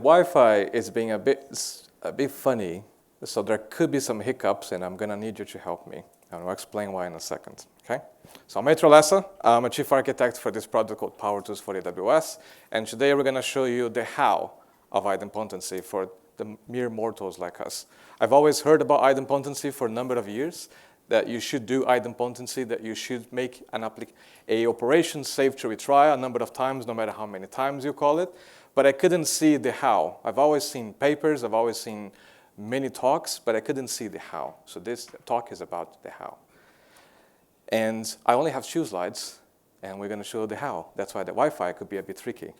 Wi-Fi is being a bit funny, so there could be some hiccups, and I'm going to need you to help me. And I'll explain why in a second, okay? So I'm Heitor Lessa. I'm a chief architect for this project called Powertools for AWS, and today we're going to show you the how of idempotency for the mere mortals like us. I've always heard about idempotency for a number of years, that you should do idempotency, that you should make a operation safe to retry a number of times, no matter how many times you call it, but I couldn't see the how. I've always seen papers, I've always seen many talks, but I couldn't see the how. So this talk is about the how. And I only have 2 slides, and we're going to show the how. That's why the Wi-Fi could be a bit tricky.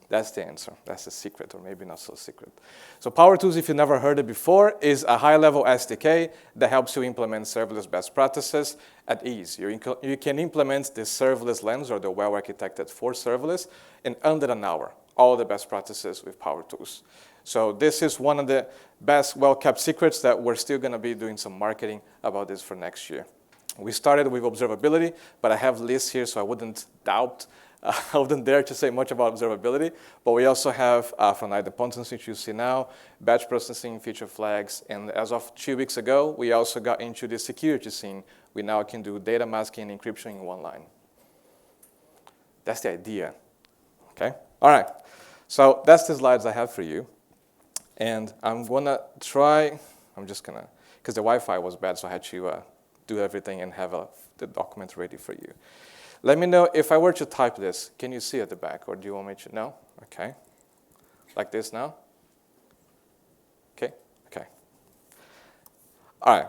That's the answer. That's the secret, or maybe not so secret. So Powertools, if you've never heard it before, is a high-level SDK that helps you implement serverless best practices at ease. You can implement the serverless lens, or the well-architected for serverless, in under an hour. All the best practices with Powertools. So this is one of the best well-kept secrets that we're still going to be doing some marketing about this for next year. We started with observability, but I have lists here, so I wouldn't doubt. I wouldn't dare to say much about observability, but we also have, from idempotency, which you see now, batch processing, feature flags, and as of 2 weeks ago, we also got into the security scene. We now can do data masking and encryption in one line. That's the idea, okay? All right, so that's the slides I have for you. And I'm gonna try, because the Wi-Fi was bad, so I had to do everything and have the document ready for you. Let me know if I were to type this, can you see at the back, or do you want me to, no? Okay, like this now? Okay, okay. All right,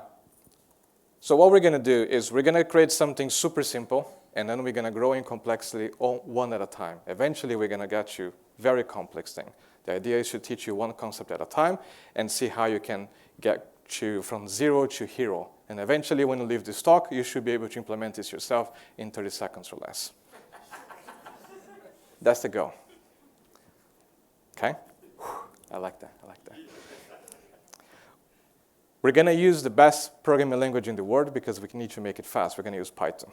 so what we're gonna do is we're gonna create something super simple, and then we're gonna grow in complexity one at a time. Eventually, we're gonna get you very complex thing. The idea is to teach you one concept at a time and see how you can get to from 0 to hero. And eventually, when you leave this talk, you should be able to implement this yourself in 30 seconds or less. That's the goal. Okay? I like that. I like that. We're going to use the best programming language in the world because we need to make it fast. We're going to use Python.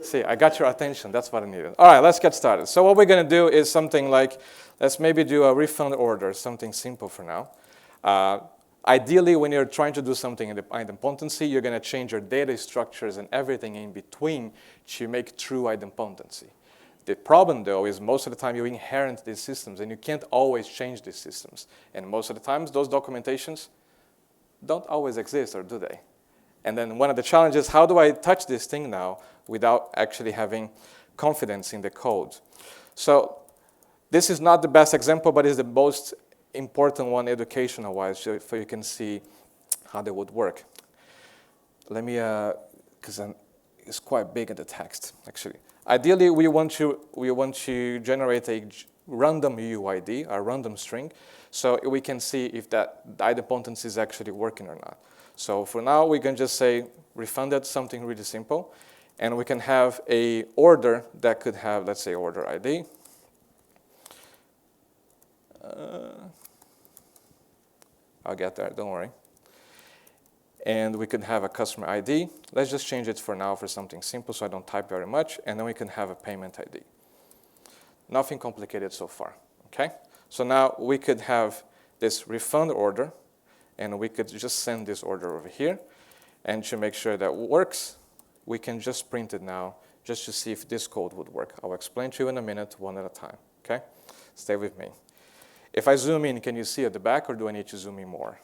See, I got your attention. That's what I needed. All right, let's get started. So what we're going to do is something like, let's maybe do a refund order, something simple for now. Ideally, when you're trying to do something in the idempotency, you're going to change your data structures and everything in between to make true idempotency. The problem, though, is most of the time you inherit these systems, and you can't always change these systems. And most of the times, those documentations don't always exist, or do they? And then one of the challenges, how do I touch this thing now without actually having confidence in the code? So this is not the best example, but it's the most important one educational-wise, so you can see how they would work. Let me, because it's quite big in the text, actually. Ideally, we want to generate a random UUID, a random string, so we can see if that idempotency is actually working or not. So for now, we can just say refunded, something really simple, and we can have a order that could have, let's say, order ID. I'll get there, don't worry. And we could have a customer ID. Let's just change it for now for something simple so I don't type very much, and then we can have a payment ID. Nothing complicated so far, okay? So now we could have this refund order, and we could just send this order over here. And to make sure that works, we can just print it now just to see if this code would work. I'll explain to you in a minute, one at a time, okay? Stay with me. If I zoom in, can you see at the back, or do I need to zoom in more?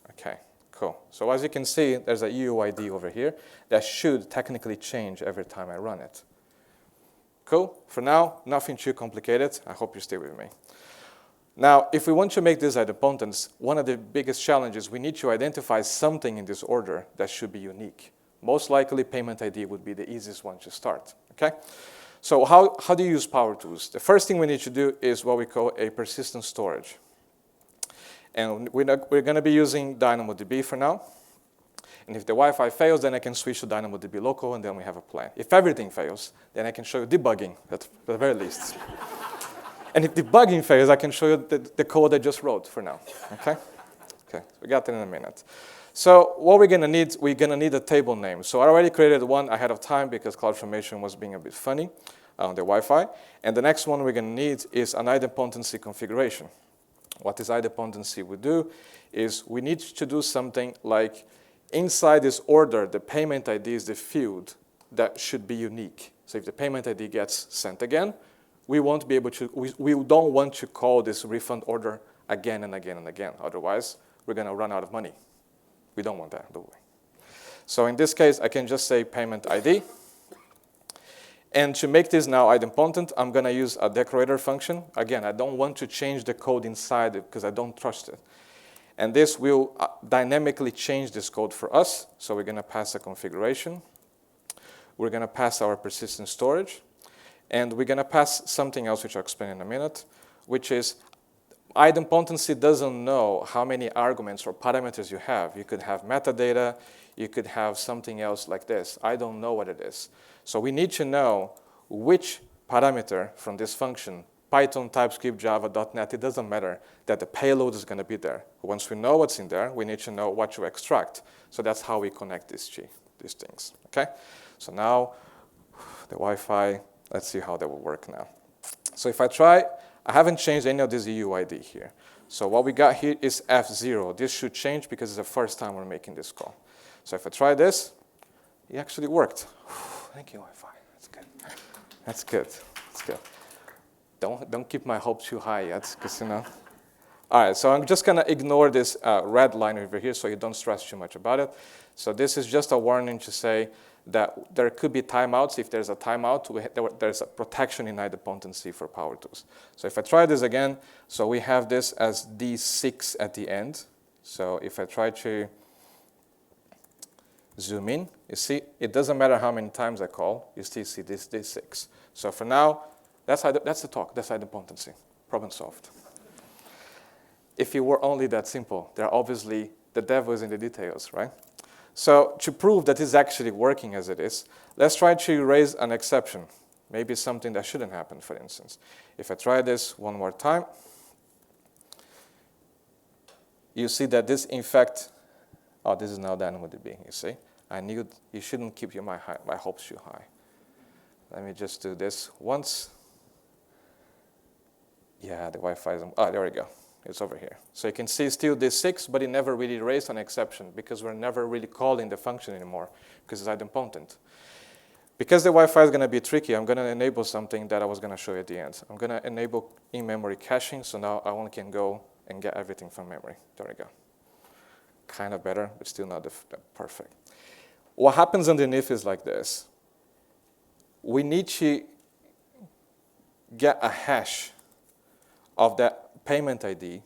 Okay, cool. So as you can see, there's a UUID over here that should technically change every time I run it. Cool? For now, nothing too complicated. I hope you stay with me. Now, if we want to make this idempotent, one of the biggest challenges, we need to identify something in this order that should be unique. Most likely, payment ID would be the easiest one to start, okay? So how do you use Powertools? The first thing we need to do is what we call a persistent storage. And we're going to be using DynamoDB for now. And if the Wi-Fi fails, then I can switch to DynamoDB local, and then we have a plan. If everything fails, then I can show you debugging, at the very least. And if debugging fails, I can show you the code I just wrote for now, okay? Okay, we got that in a minute. So what we're going to need a table name. So I already created one ahead of time because CloudFormation was being a bit funny. on the Wi-Fi. And the next one we're going to need is an idempotency configuration. What this idempotency would do is we need to do something like inside this order, the payment ID is the field that should be unique. So if the payment ID gets sent again, we won't be able to, we don't want to call this refund order again and again and again. Otherwise, we're going to run out of money. We don't want that, do we? So in this case, I can just say payment ID. And to make this now idempotent, I'm going to use a decorator function. Again, I don't want to change the code inside it because I don't trust it. And this will dynamically change this code for us. So we're going to pass a configuration. We're going to pass our persistent storage. And we're going to pass something else, which I'll explain in a minute, which is idempotency doesn't know how many arguments or parameters you have. You could have metadata. You could have something else like this. I don't know what it is. So we need to know which parameter from this function, Python, TypeScript, Java, .NET, it doesn't matter, that the payload is going to be there. Once we know what's in there, we need to know what to extract. So that's how we connect these things. Okay? So now the Wi-Fi, let's see how that will work now. So if I try, I haven't changed any of this UUID here. So what we got here is F0. This should change because it's the first time we're making this call. So if I try this, it actually worked. Thank you, Wi-Fi. That's good. That's good. That's good. Don't keep my hopes too high yet, because you know. All right, so I'm just going to ignore this red line over here so you don't stress too much about it. So this is just a warning to say that there could be timeouts. If there's a timeout, there's a protection in idempotency for Powertools. So if I try this again, so we have this as D6 at the end. So if I try to zoom in, you see, it doesn't matter how many times I call, you still see this D6. So for now, that's the talk, that's idempotency. Problem solved. If it were only that simple, there are obviously the devil is in the details, right? So to prove that it's actually working as it is, let's try to raise an exception. Maybe something that shouldn't happen, for instance. If I try this one more time, you see that this, in fact, oh, this is now DynamoDB, you see? I knew you shouldn't keep my hopes too high. Let me just do this once. Yeah, the Wi-Fi is, oh, there we go. It's over here. So you can see still this 6, but it never really raised an exception because we're never really calling the function anymore because it's idempotent. Because the Wi-Fi is going to be tricky, I'm going to enable something that I was going to show you at the end. I'm going to enable in-memory caching, so now I only can go and get everything from memory. There we go. Kind of better, but still not perfect. What happens underneath is like this. We need to get a hash of that payment ID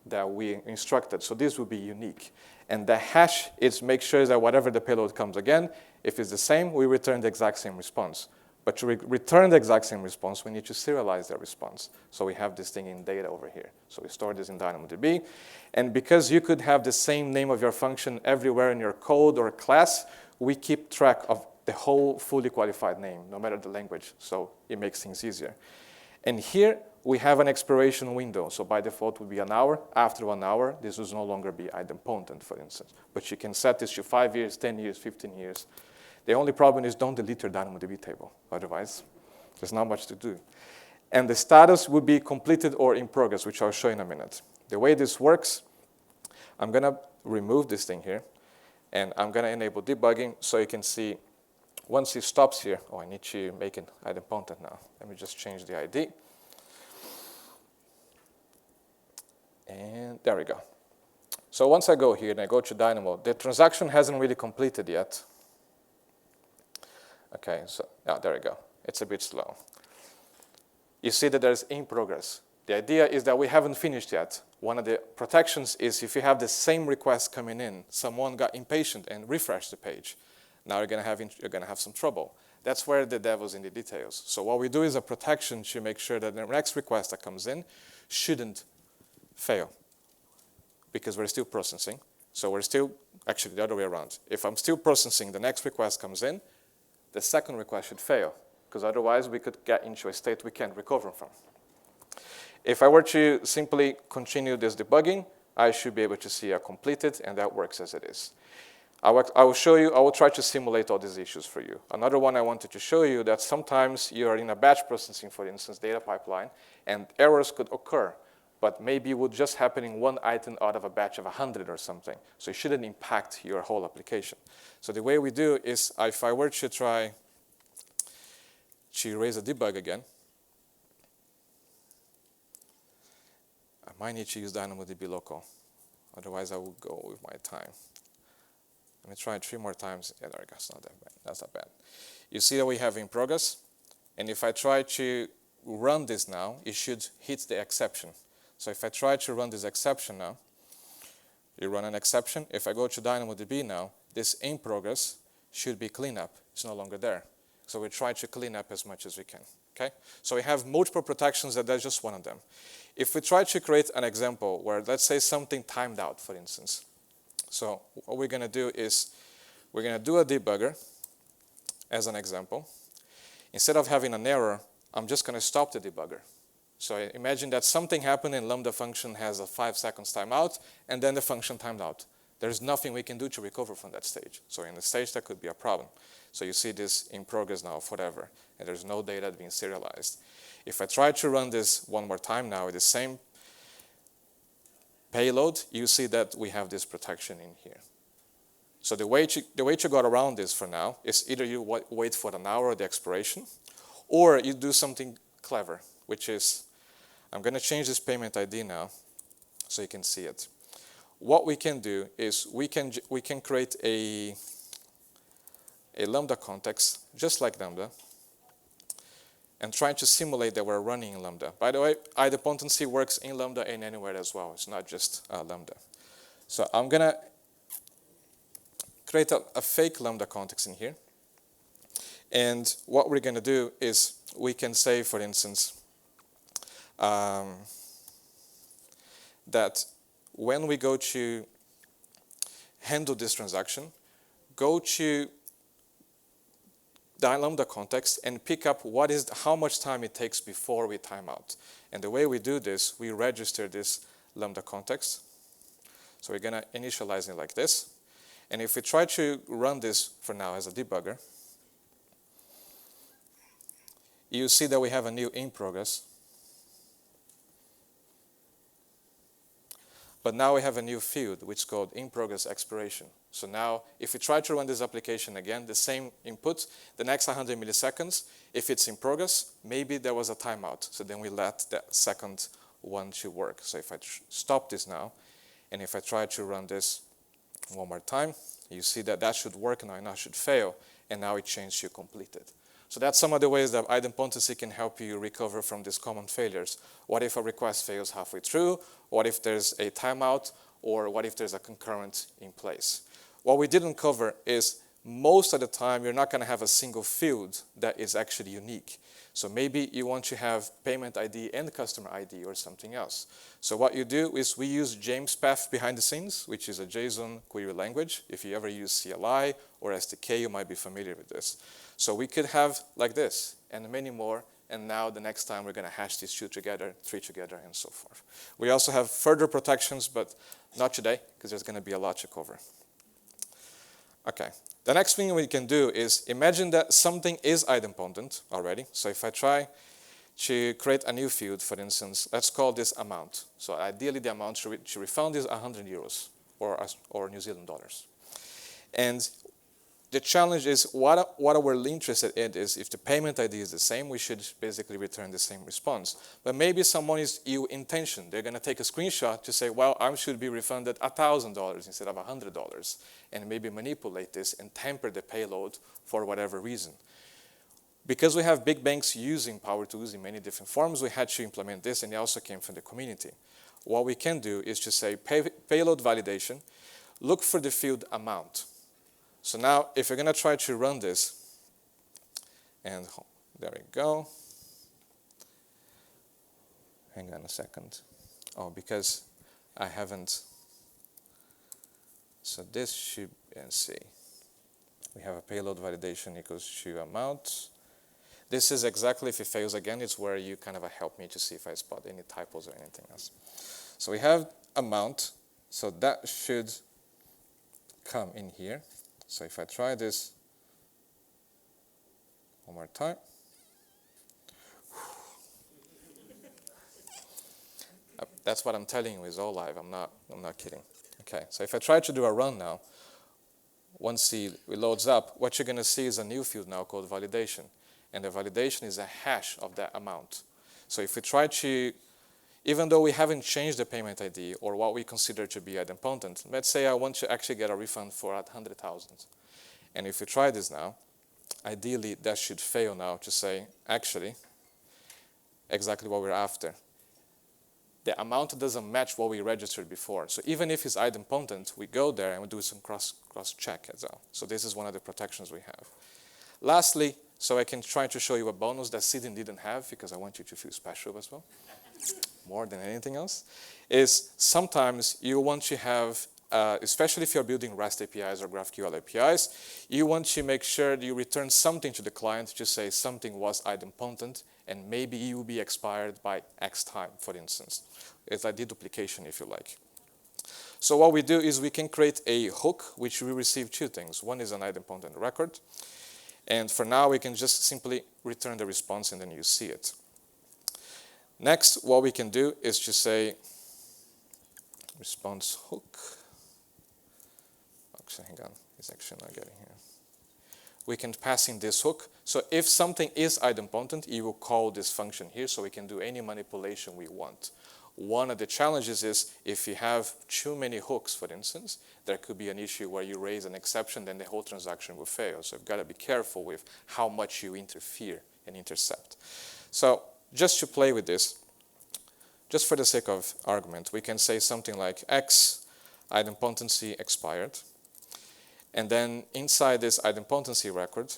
that we instructed. So this will be unique. And the hash is make sure that whatever the payload comes again, if it's the same, we return the exact same response. But to return the exact same response, we need to serialize that response. So we have this thing in data over here. So we store this in DynamoDB. And because you could have the same name of your function everywhere in your code or class, we keep track of the whole fully qualified name, no matter the language. So it makes things easier. And here, we have an expiration window. So by default, it would be an hour. After 1 hour, this will no longer be idempotent, for instance. But you can set this to 5 years, 10 years, 15 years. The only problem is don't delete your DynamoDB table. Otherwise, there's not much to do. And the status would be completed or in progress, which I'll show in a minute. The way this works, I'm going to remove this thing here. And I'm going to enable debugging so you can see once it stops here. Oh, I need to make it idempotent now. Let me just change the ID. And there we go. So once I go here and I go to Dynamo, the transaction hasn't really completed yet. Okay, so there we go. It's a bit slow. You see that there's in progress. The idea is that we haven't finished yet. One of the protections is if you have the same request coming in, someone got impatient and refreshed the page. Now you're going to have some trouble. That's where the devil's in the details. So what we do is a protection to make sure that the next request that comes in shouldn't fail because we're still processing. So we're still, actually the other way around. If I'm still processing, the next request comes in, the second request should fail because otherwise we could get into a state we can't recover from. If I were to simply continue this debugging, I should be able to see a completed and that works as it is. I will show you, I will try to simulate all these issues for you. Another one I wanted to show you that sometimes you are in a batch processing, for instance, data pipeline, and errors could occur, but maybe it would just happen in one item out of a batch of 100 or something. So it shouldn't impact your whole application. So the way we do is, if I were to try to raise a debug again, I might need to use DynamoDB local. Otherwise, I will go with my time. Let me try it 3 more times. Yeah, there we go. It's not that bad. That's not bad. You see that we have in progress. And if I try to run this now, it should hit the exception. So if I try to run this exception now, you run an exception. If I go to DynamoDB now, this in progress should be cleanup. It's no longer there. So we try to clean up as much as we can. Okay? So we have multiple protections, and that's just one of them. If we try to create an example where, let's say, something timed out, for instance. So what we're going to do is we're going to do a debugger as an example. Instead of having an error, I'm just going to stop the debugger. So imagine that something happened and Lambda function has a 5 seconds timeout, and then the function timed out. There's nothing we can do to recover from that stage. So in the stage, that could be a problem. So you see this in progress now of whatever, and there's no data being serialized. If I try to run this one more time now with the same payload, you see that we have this protection in here. So the way to go around this for now is either you wait for an hour of the expiration, or you do something clever, which is, I'm going to change this payment ID now so you can see it. What we can do is we can create a Lambda context, just like Lambda, and try to simulate that we're running in Lambda. By the way, idempotency works in Lambda and anywhere as well. It's not just Lambda. So I'm going to create a fake Lambda context in here. And what we're going to do is we can say, for instance, that when we go to handle this transaction, go to the Lambda context and pick up how much time it takes before we time out. And the way we do this, we register this Lambda context. So we're going to initialize it like this. And if we try to run this for now as a debugger, you see that we have a new in progress. But now we have a new field, which is called in progress expiration. So now, if we try to run this application again, the same input, the next 100 milliseconds, if it's in progress, maybe there was a timeout. So then we let that second one to work. So if I stop this now, and if I try to run this one more time, you see that that should work now, and now should fail, and now it changed to completed. So that's some of the ways that idempotency can help you recover from these common failures. What if a request fails halfway through? What if there's a timeout? Or what if there's a concurrent in place? What we didn't cover is most of the time you're not going to have a single field that is actually unique. So maybe you want to have payment ID and customer ID or something else. So what you do is we use James Path behind the scenes, which is a JSON query language. If you ever use CLI or SDK, you might be familiar with this. So we could have like this and many more. And now the next time we're going to hash these 2 together, 3 together, and so forth. We also have further protections, but not today, because there's going to be a lot to cover. Okay. The next thing we can do is imagine that something is idempotent already. So if I try to create a new field, for instance, let's call this amount. So ideally, the amount to refund is 100 euros or New Zealand dollars. And the challenge is what we're interested in is if the payment ID is the same, we should basically return the same response. But maybe someone is ill intentioned. They're going to take a screenshot to say, well, I should be refunded $1,000 instead of $100, and maybe manipulate this and tamper the payload for whatever reason. Because we have big banks using Powertools in many different forms, we had to implement this, and it also came from the community. What we can do is to say payload validation, look for the field amount. So now, if you're going to try to run this, and there we go. Hang on a second. Oh, because I haven't. So this should, and see. We have a payload validation equals to amount. This is exactly if it fails again, it's where you kind of help me to see if I spot any typos or anything else. So we have amount, so that should come in here. So if I try this one more time. That's what I'm telling you is all live. I'm not kidding. Okay, so if I try to do a run now, once it loads up, what you're going to see is a new field now called validation. And the validation is a hash of that amount. So if we try to, even though we haven't changed the payment ID or what we consider to be idempotent, let's say I want to actually get a refund for 100,000. And if we try this now, ideally that should fail now to say, actually, exactly what we're after. The amount doesn't match what we registered before. So even if it's idempotent, we go there and we do some cross-check as well. So this is one of the protections we have. Lastly, so I can try to show you a bonus that Sidney didn't have, because I want you to feel special as well, more than anything else, is sometimes you want to have, especially if you're building REST APIs or GraphQL APIs, you want to make sure that you return something to the client to say something was idempotent, and maybe it will be expired by X time, for instance. It's like deduplication, if you like. So what we do is we can create a hook, which we receive two things. One is an idempotent record, and for now we can just simply return the response and then you see it. Next, what we can do is to say response hook. Actually, hang on, it's actually not getting here. We can pass in this hook. So if something is idempotent, you will call this function here, so we can do any manipulation we want. One of the challenges is if you have too many hooks, for instance, there could be an issue where you raise an exception, then the whole transaction will fail. So you've got to be careful with how much you interfere and intercept. So just to play with this, just for the sake of argument, we can say something like X idempotency expired. And then inside this idempotency record,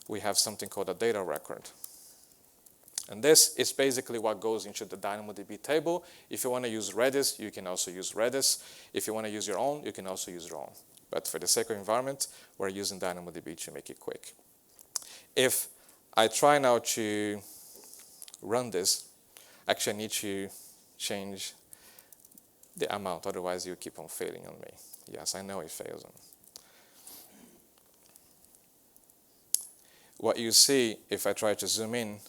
we have something called a data record. And this is basically what goes into the DynamoDB table. If you want to use Redis, you can also use Redis. If you want to use your own, you can also use your own. But for the sake of environment, we're using DynamoDB to make it quick. If I try now to run this, actually I need to change the amount, otherwise you keep on failing on me. Yes, I know it fails on me. What you see, if I try to zoom in,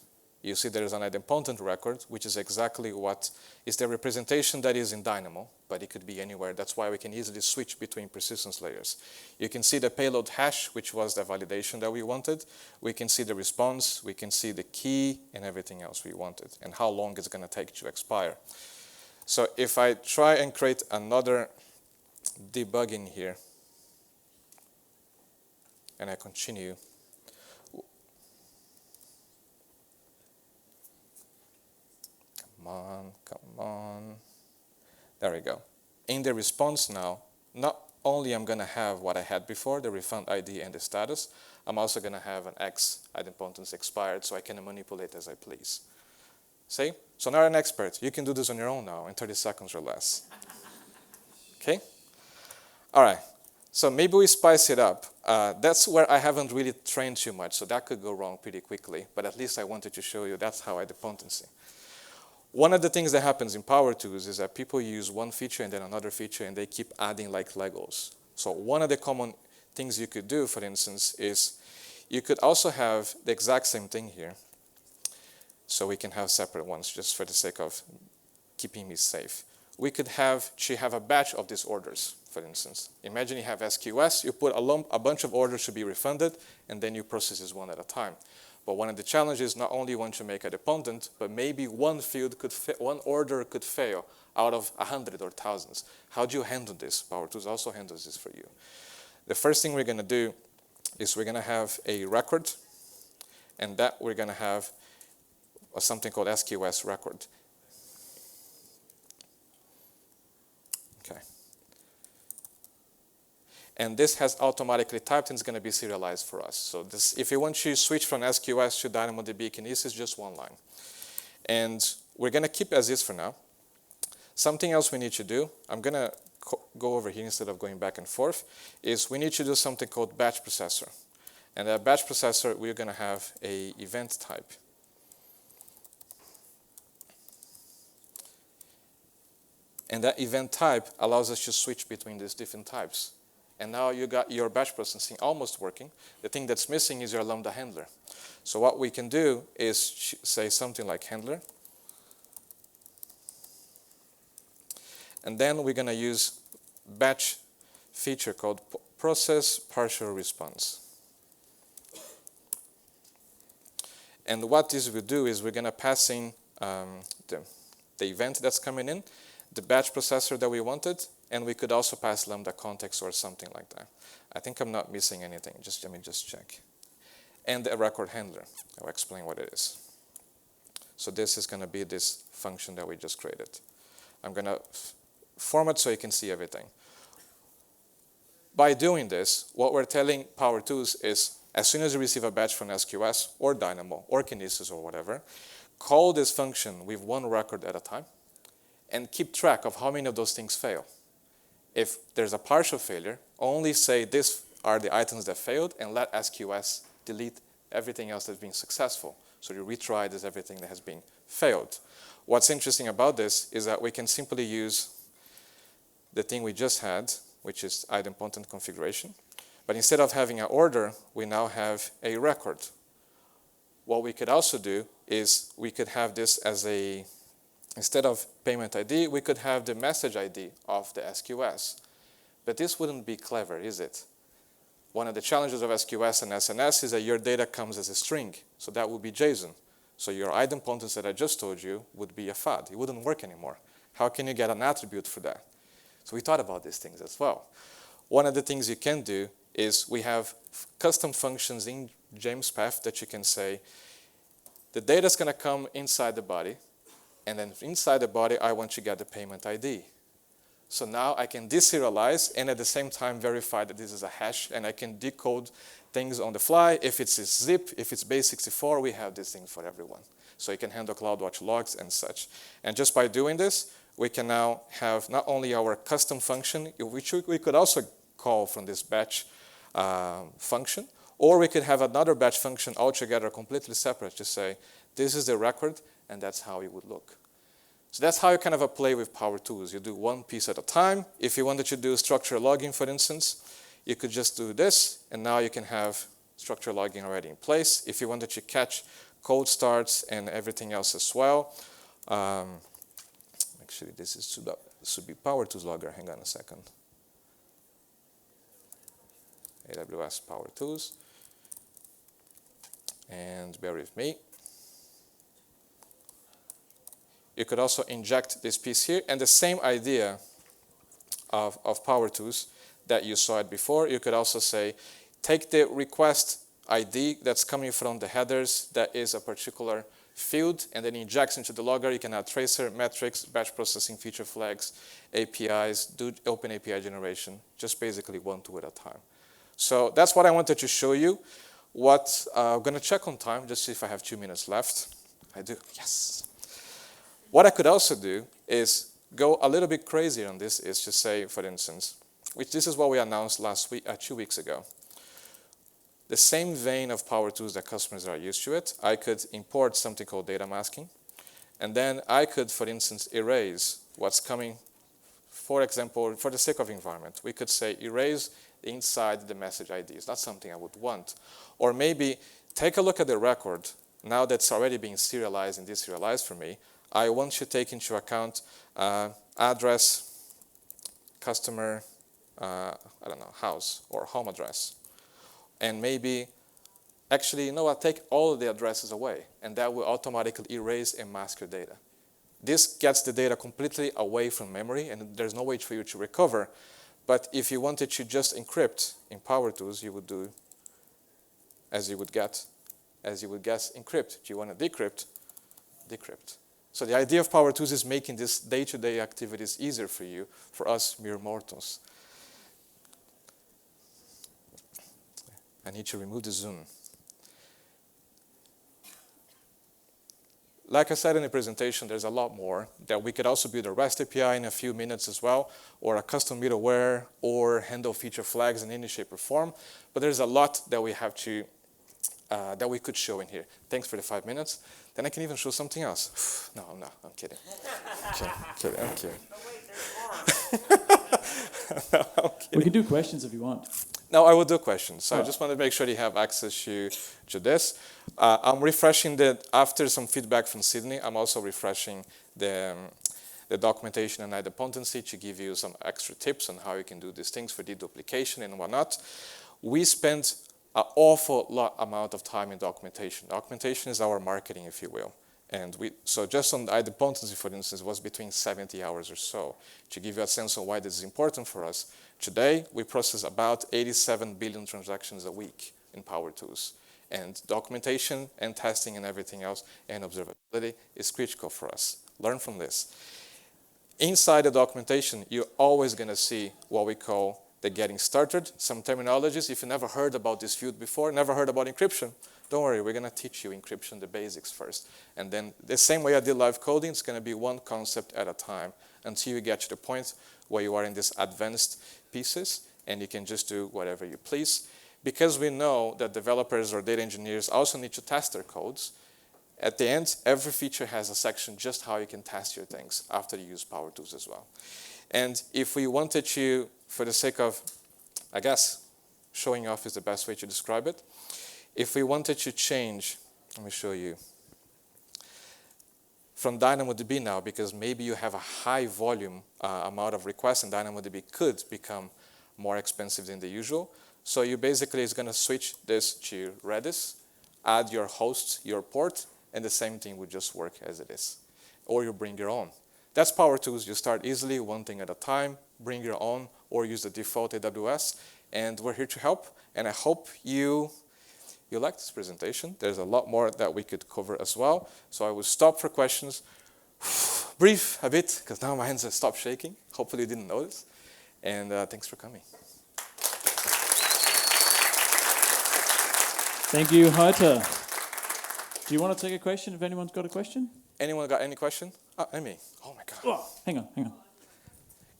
you see there is an idempotent record, which is exactly what is the representation that is in Dynamo, but it could be anywhere. That's why we can easily switch between persistence layers. You can see the payload hash, which was the validation that we wanted. We can see the response, we can see the key, and everything else we wanted, and how long it's going to take to expire. So if I try and create another debugging here, and I continue, come on. There we go. In the response now, not only I'm going to have what I had before, the refund ID and the status, I'm also going to have an X idempotency expired, so I can manipulate as I please. See? So now you're an expert. You can do this on your own now in 30 seconds or less. Okay? All right. So maybe we spice it up. That's where I haven't really trained too much, so that could go wrong pretty quickly. But at least I wanted to show you that's how idempotency. One of the things that happens in Powertools is that people use one feature and then another feature, and they keep adding like Legos. So one of the common things you could do, for instance, is you could also have the exact same thing here. So we can have separate ones just for the sake of keeping me safe. We could have a batch of these orders, for instance. Imagine you have SQS, you put a bunch of orders to be refunded, and then you process this one at a time. But one of the challenges, not only you want to make idempotent, but maybe one order could fail out of 100 or thousands. How do you handle this? Powertools also handles this for you. The first thing we're going to do is we're going to have a record, and that we're going to have something called SQS record. Okay. And this has automatically typed and it's going to be serialized for us. So this, if you want to switch from SQS to DynamoDB, this is just one line. And we're going to keep as is for now. Something else we need to do, I'm going to go over here instead of going back and forth, is we need to do something called batch processor. And that batch processor, we're going to have a event type. And that event type allows us to switch between these different types. And now you got your batch processing almost working. The thing that's missing is your Lambda handler. So what we can do is say something like handler. And then we're going to use batch feature called process partial response. And what this will do is we're going to pass in the event that's coming in, the batch processor that we wanted, and we could also pass Lambda context or something like that. I think I'm not missing anything. Let me just check. And a record handler. I'll explain what it is. So this is going to be this function that we just created. I'm going to format so you can see everything. By doing this, what we're telling Powertools is, as soon as you receive a batch from SQS or Dynamo or Kinesis or whatever, call this function with one record at a time and keep track of how many of those things fail. If there's a partial failure, only say these are the items that failed and let SQS delete everything else that's been successful. So you retry this everything that has been failed. What's interesting about this is that we can simply use the thing we just had, which is idempotent configuration. But instead of having an order, we now have a record. What we could also do is we could have this as a, instead of payment ID, we could have the message ID of the SQS. But this wouldn't be clever, is it? One of the challenges of SQS and SNS is that your data comes as a string. So that would be JSON. So your idempotence that I just told you would be a FAD. It wouldn't work anymore. How can you get an attribute for that? So we thought about these things as well. One of the things you can do is we have custom functions in JamesPath that you can say, the data is going to come inside the body, and then inside the body, I want you to get the payment ID. So now I can deserialize and at the same time verify that this is a hash, and I can decode things on the fly. If it's a zip, if it's base64, we have this thing for everyone. So you can handle CloudWatch logs and such. And just by doing this, we can now have not only our custom function, which we could also call from this batch function, or we could have another batch function altogether completely separate to say, this is the record, and that's how it would look. So that's how you kind of play with Powertools. You do one piece at a time. If you wanted to do structured logging, for instance, you could just do this, and now you can have structured logging already in place. If you wanted to catch cold starts and everything else as well, actually this should be Powertools logger. Hang on a second. AWS Powertools. And bear with me. You could also inject this piece here, and the same idea of Powertools that you saw it before, you could also say, take the request ID that's coming from the headers that is a particular field, and then injects into the logger. You can add tracer, metrics, batch processing, feature flags, APIs, do open API generation, just basically one, two at a time. So that's what I wanted to show you. I'm going to check on time, just see if I have 2 minutes left. I do, yes. What I could also do is go a little bit crazier on this, is to say, for instance, which this is what we announced 2 weeks ago. The same vein of Powertools that customers are used to it, I could import something called data masking, and then I could, for instance, erase what's coming. For example, for the sake of environment, we could say erase inside the message ID. It's not something I would want. Or maybe take a look at the record. Now that's already being serialized and deserialized for me, I want to take into account address, customer, house or home address. And maybe, actually, you know what, take all of the addresses away, and that will automatically erase and mask your data. This gets the data completely away from memory, and there's no way for you to recover. But if you wanted to just encrypt in Powertools, you would do as you would guess, encrypt. Do you want to decrypt? Decrypt. So the idea of Powertools is making this day-to-day activities easier for you, for us mere mortals. I need to remove the zoom. Like I said in the presentation, there's a lot more that we could also build a REST API in a few minutes as well, or a custom middleware, or handle feature flags in any shape or form. But there's a lot that we have to, that we could show in here. Thanks for the 5 minutes. Then I can even show something else. No, I'm kidding. I'm kidding. Oh, wait, there's more. No, I'm kidding. We can do questions if you want. No, I will do questions. So Oh. I just want to make sure you have access to this. I'm refreshing after some feedback from Sydney, I'm also refreshing the documentation and idempotency to give you some extra tips on how you can do these things for deduplication and whatnot. We spent an awful lot amount of time in documentation. Documentation is our marketing, if you will. And so just on the idempotency, for instance, was between 70 hours or so. To give you a sense of why this is important for us, today we process about 87 billion transactions a week in Powertools. And documentation and testing and everything else and observability is critical for us. Learn from this. Inside the documentation, you're always going to see what we call the getting started, some terminologies. If you never heard about this field before, never heard about encryption, don't worry, we're going to teach you encryption, the basics first. And then the same way I did live coding, it's going to be one concept at a time until you get to the point where you are in these advanced pieces and you can just do whatever you please. Because we know that developers or data engineers also need to test their codes, at the end, every feature has a section just how you can test your things after you use Powertools as well. And if we wanted to, for the sake of, I guess, showing off is the best way to describe it. If we wanted to change, let me show you, from DynamoDB now, because maybe you have a high volume amount of requests and DynamoDB could become more expensive than the usual. So you basically is going to switch this to Redis, add your host, your port, and the same thing would just work as it is. Or you bring your own. That's Powertools. You start easily, one thing at a time, bring your own, or use the default AWS. And we're here to help. And I hope you like this presentation. There's a lot more that we could cover as well. So I will stop for questions, breathe a bit, because now my hands have stopped shaking. Hopefully you didn't notice. And thanks for coming. Thank you, Heitor. Do you want to take a question if anyone's got a question? Anyone got any question? Amy. Oh my God. Oh, hang on.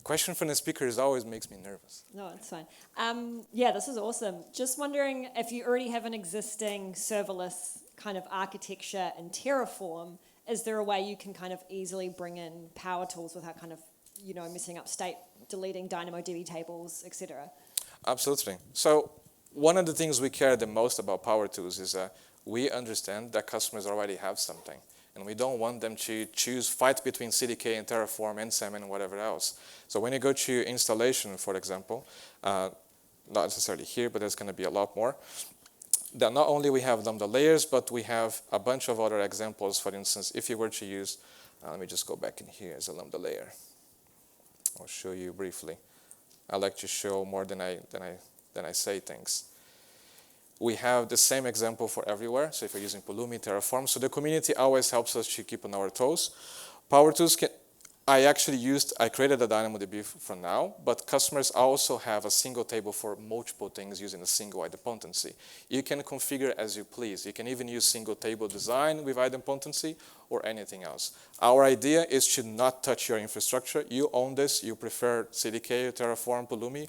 Question from the speakers always makes me nervous. No, it's fine. Yeah, this is awesome. Just wondering if you already have an existing serverless kind of architecture in Terraform, is there a way you can kind of easily bring in Powertools without kind of, messing up state, deleting DynamoDB tables, etc.? Absolutely. So one of the things we care the most about Powertools is that we understand that customers already have something. And we don't want them to fight between CDK and Terraform and Salmon and whatever else. So when you go to installation, for example, not necessarily here, but there's going to be a lot more, that not only we have Lambda layers, but we have a bunch of other examples. For instance, if you were to use, let me just go back in here as a Lambda layer. I'll show you briefly. I like to show more than I say things. We have the same example for everywhere. So if you're using Pulumi, Terraform, so the community always helps us to keep on our toes. Powertools I created a DynamoDB for now, but customers also have a single table for multiple things using a single idempotency. You can configure as you please. You can even use single table design with idempotency or anything else. Our idea is to not touch your infrastructure. You own this. You prefer CDK, Terraform, Pulumi.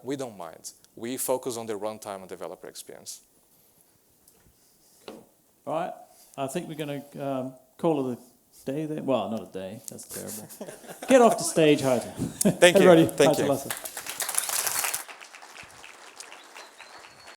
We don't mind. We focus on the runtime and developer experience. All right. I think we're going to call it a day there. Well, not a day. That's terrible. Get off the stage, Heitor. Thank you. Everybody, Thank Heitor you. Lessa.